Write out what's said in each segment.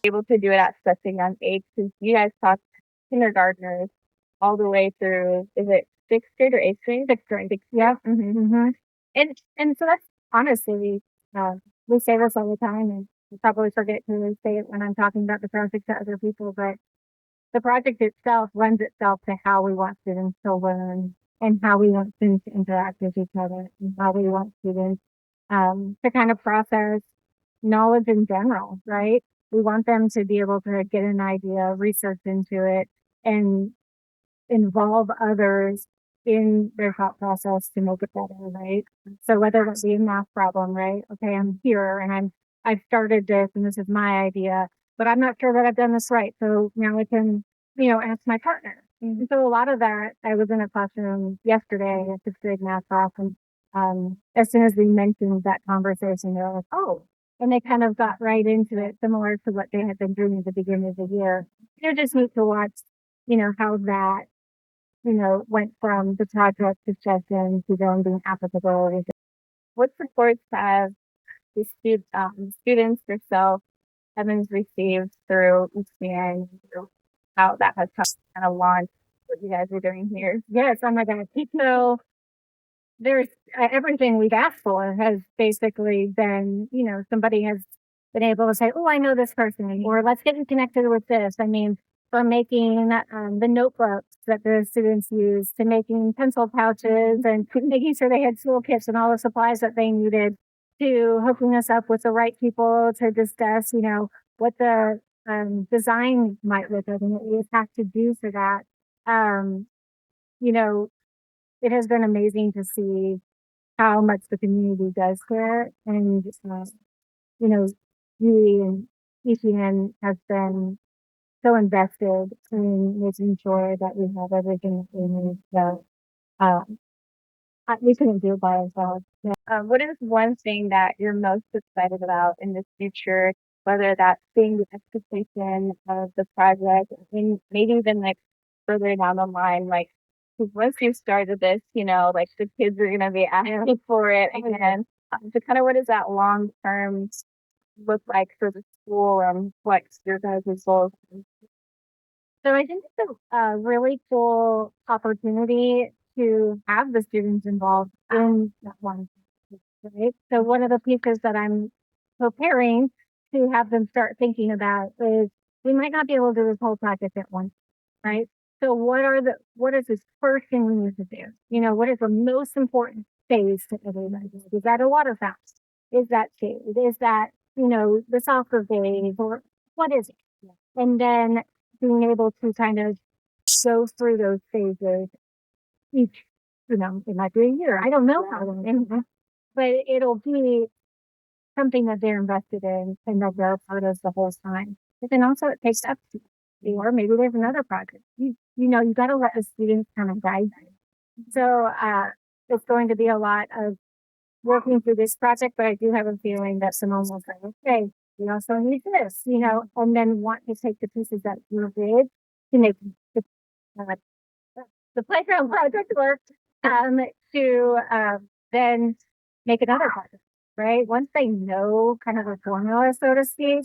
able to do it at such a young age because you guys taught kindergartners all the way through, is it sixth grade or eighth grade? Sixth grade. Yeah. And so that's honestly, we say this all the time, and I probably forget to say it when I'm talking about the project to other people, but the project itself lends itself to how we want students to learn and how we want students to interact with each other and how we want students to kind of process knowledge in general, right? We want them to be able to get an idea, research into it, and involve others in their thought process to make it better, right? So whether it be a math problem, right? Okay, I'm here and I've started this and this is my idea, but I'm not sure that I've done this right. So now I can, ask my partner. And so a lot of that, I was in a classroom yesterday at sixth grade math class, and as soon as we mentioned that conversation, they're like, oh, and they kind of got right into it, similar to what they had been doing at the beginning of the year. Just neat to watch, how that went from the project discussion to then being applicable. What supports have the students yourself, Evans, received through each year and how that has helped kind of launch what you guys are doing here? Yes, oh my God. So there's everything we've asked for has basically been, somebody has been able to say, oh, I know this person, or let's get you connected with this. I mean, from making the notebooks that the students use to making pencil pouches and making sure they had toolkits and all the supplies that they needed to hooking us up with the right people to discuss, what the design might look like and what we have to do for that. Um, you know, it has been amazing to see how much the community does care. And, you know, Yui and ECN has been so invested in making sure that we have everything that we need. So we couldn't do it by ourselves. Yeah. What is one thing that you're most excited about in the future, whether that's being the execution of the project and maybe even like further down the line, like 'cause once you started this, like the kids are going to be asking for it again. So kind of what does that long term look like for the school and what your guys' goals? So I think it's a really cool opportunity to have the students involved in that one, right? So one of the pieces that I'm preparing to have them start thinking about is we might not be able to do this whole project at once, right? So what is this first thing we need to do? What is the most important phase to everybody? Is that a water fountain? Is that shade? Is that, the soccer game or what is it? And then being able to kind of go through those phases each, it might be a year. I don't know how long, but it'll be something that they're invested in and that they're part of the whole time. But then also it takes up to, or maybe there's another project. You got to let the students kind of guide you. So it's going to be a lot of working through this project, but I do have a feeling that Simone will say, okay, we also need this, and then want to take the pieces that we did to make uh, the playground project work to then make another project, right? Once they know kind of the formula, so to speak,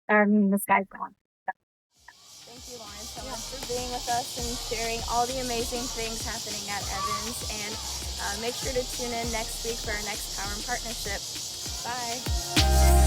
the sky's gone. Thank you, Lauren, so much for being with us and sharing all the amazing things happening at Evans. And make sure to tune in next week for our next Power and Partnership. Bye.